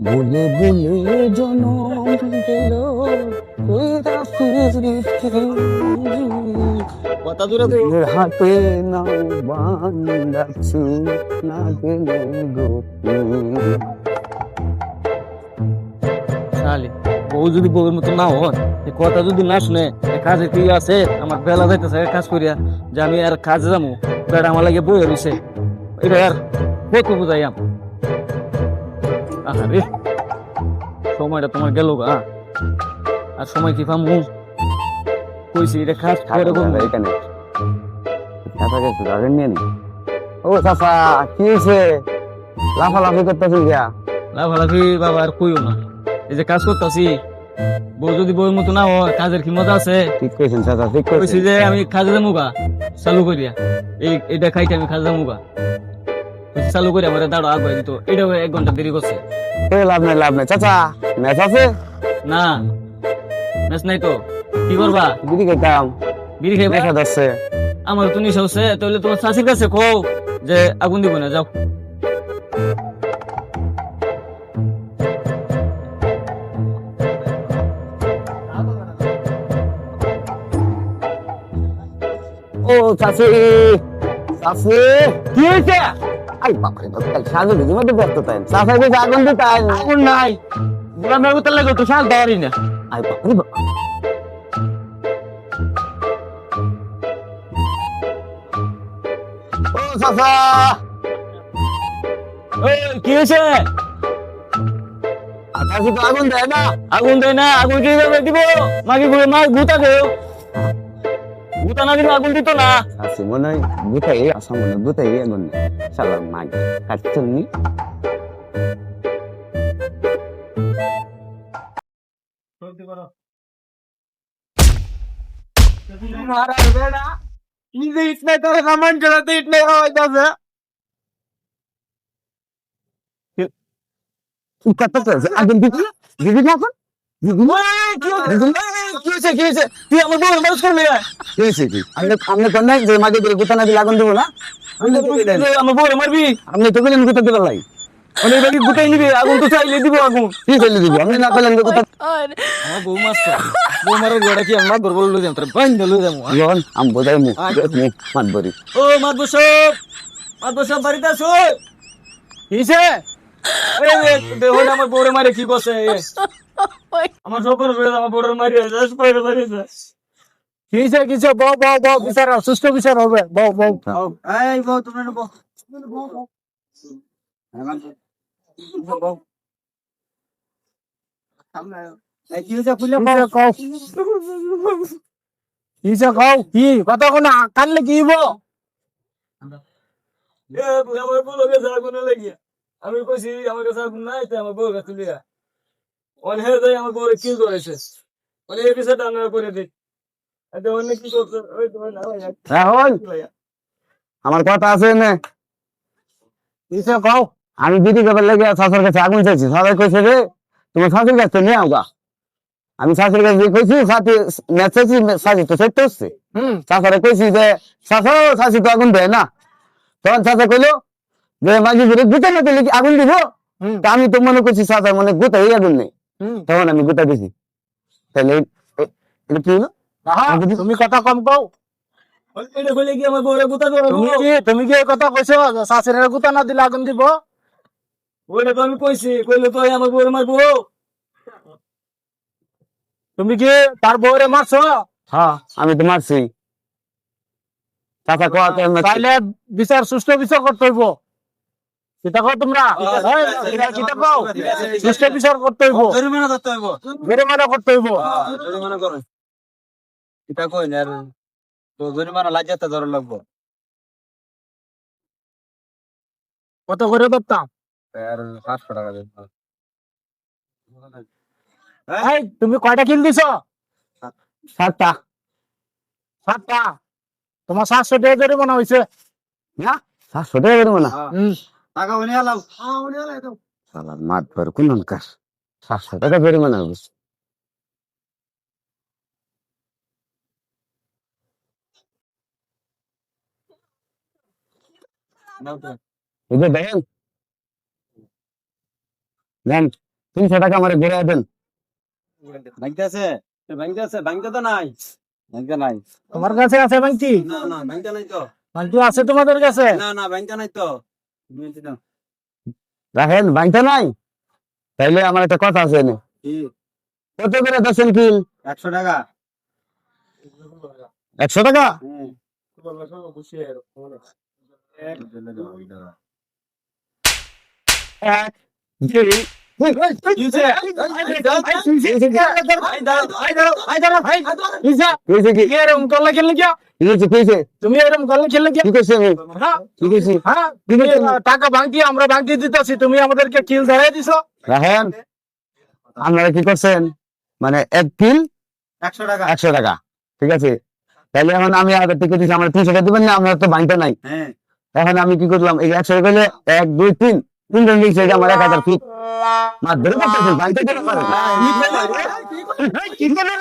বলে বলে জনম দিল কইরা ফিরিতে কথা দূরে তো নিজের হাতে নাও বান্দাছু না গেলে গোপী শালি বউ যদি বউয়ের মতো না হয় এই কথা যদি না শুনে এই কাজে কি আছে আমার বেলা যাইতেছে কাজ করিয়া যে আমি আর কাজে যাবো বেড়া আমার লাগে বইয়ে রয়েছে এটা আর কত বুঝাইয়াম আরে সময়টা তোমার গেল গা আর সময় কি পামু কইছি এটা কাজ করে করবো এখানে চাচা গেছে গাড়ি নিয়ে নি ও চাচা কি হয়েছে লাফালাফি করতেছেন গিয়া লাফালাফি বাবা আর কইও না এই যে কাজ করতেছি বউ যদি বউয়ের মতো না হয় কাজের কি মজা আছে ঠিক কইছেন চাচা ঠিক কইছি কইছেন যে আমি কাজে যাবো গা চালু করিয়া এটা খাইতে আমি কাজে যাবো গা কইছি চালু করিয়া আমার দাঁড়ো আগুয়াই দিত এটা 1 ঘন্টা দেরি করছে লাভ নাই চাচা ম্যাচ আছে না ম্যাচ নাই তো কি করবা দিদি খাইতাম বিড়ি খাইবা দেখা যাচ্ছে আমার তো নিশা হচ্ছে তাহলে তোমার চাষির কাছে কও যে আগুন দিব না যাও ও চাচি চাচি কি হয়েছে আই বাপরে বাপ কাল সাজু দিদি মধ্যে ব্যস্ত তাই চাচা যে আগুন দিতাই আগুন নাই গ্রামের ভিতর লাগে তো শাল দেওয়ারই না আই বাপরে বাপ ও চাচা ওই কি হয়েছে চাচি তো আগুন দেয় না আগুন দেয় না আগুন কি ভাবে দিব মাকে ঘুরে মা গুতা দেও গুতা না দিলে আগুন দিত না চাচি মনে হয় গুতাই আসা মনে হয় গুতাই আগুন শালার মাগ কাটছেন নি মারা বেড়া নিজে ইতনে তোর সামান চলাতে ইতনে হইতাছে কত করেছে আগুন দিদি দিদি না এখন দিদি কি হয়েছে তুই আমার বউ মানুষ করলে কি হয়েছে কি আপনি কোন নাই যে মাগে দিয়ে গুতা না দিলে আগুন দেবো না আমার বউ মারবি আপনি তো বলেন গুতা দিবার লাই অনেক বাকি গুটাই নিবি আগুন তো চাইলে দিব আগুন কি করলে দিবি আপনি না পেলেন গুতা আমার বউ মারছে বউ মারার গোড়া কি আমার গর্ব লই যাম তোর বাইন লই যাম যখন আম বোঝাই মুখ মাতবরি ও মাদবো সব বাড়িতে আছো কিছে দেখো আমার বউরে মারে কি করছে আমার সকল আমার বউরে মারি কিছে বউ বিচার সুস্থ বিচার হবে বউ এই বউ তুমি বউ কি কথা কোন কানলে কি আমি কইছি আমার কাছে আগুন নাই তাই আমার বউর কাছে লিয়া অনেক যাই আমার বউরে কি করেছে অনেক এই বিষয়টা আমরা করে দিই অনেক কি করছে ওই তোমার রাহুল আমার কথা আছে না কিসে কও আমি বিধি করবার লেগে শাশুর কাছে আগুন চাইছি সবাই কইছে রে তোমার শাশুর কাছে নিয়ে আওগা আমি শাশুর কাছে কইছি সাথে ম্যাচ চাইছি শাশি তো সেট হচ্ছে শাশুড়ে কইছি যে শাশি তো আগুন দেয় না তখন শাশা কইলো যে মাঝে ঘুরে গুতা না দিলে কি আগুন দিব তা আমি তো মনে করছি শাশার মনে গুতাই আগুন নেই তখন আমি গুতা দিছি তাহলে এটা কি হলো তুমি কথা কম কও এটা কইলে কি আমার বউরে গুতা করব তুমি কি এই কথা কইছো শাশুড়ির গুতা না দিলে আগুন দিব ওইটা তো আমি কইছি কইলে তো আমার বউরে মারবো তুমি কি তার বউরে মারছো হ্যাঁ আমি তো মারছি চাচা কোয়া তাহলে বিচার সুষ্ঠু বিচার করতে হইব কিতা কও তোমরা কিতা কও সুষ্ঠু বিচার করতে হইব জরিমানা করতে হইব জরিমানা করতে হইব জরিমানা করো এটা কই না তো জরিমানা লাজাতে ধরে লাগবো কত করে ধরতাম আর 500 টাকা দেব এই তুমি কয়টা কিল দিছো 7টা 7টা তোমার 700 টাকা জরিমানা হইছে না 700 টাকা করে না টাকা উনি আলাম শালা মাত ভর কোন কাজ 700 টাকা জরিমানা হবে নাও তো এই যে দেখেন দেন 300 টাকা আমার ঘুরে দেন। ব্যাংকে আছে? ব্যাংকে আছে? ব্যাংকে তো নাই। ব্যাংকে নাই। তোমার কাছে আছে ভাঙতি? না, না, ব্যাংকে নাই তো। ভাঙতি আছে তোমাদের কাছে? না, না, ব্যাংকে নাই তো। রাখেন, বাংটা নাই। তাইলে আমার একটা কথা আছে এনে। কি? কত করে দর্শন কিল? 100 টাকা। 100 টাকা? হুম। এক, দুই, কইছে কি? এরকম করলে খেললে কি? কি কইছে, কইছে? তুমি এরকম করলে খেললে কি? কি কইছে আমি? হ্যাঁ, কি কইছি? হ্যাঁ, তুমি টাকা ভাঙতি আমরা ভাঙতি দিতেছি, তুমি আমাদেরকে কিল ধরাই দিছো। রাখেন, আপনারা কি করছেন? মানে এক কিল 100 টাকা। 100 টাকা, ঠিক আছে? তাহলে এখন আমি আগে টিকিট দিচ্ছি, আমার 300 টাকা দিবেন না? আপনার তো বাংটা নাই। হ্যাঁ। এখন আমি কি করলাম? এই 100 টাকা হলে 1, 2, 3 তিনজন মিলছে, এটা আমার 1000 ফিট মাছ ধরে করতেছেন, বাংটা দিতে পারেন। কি করলে?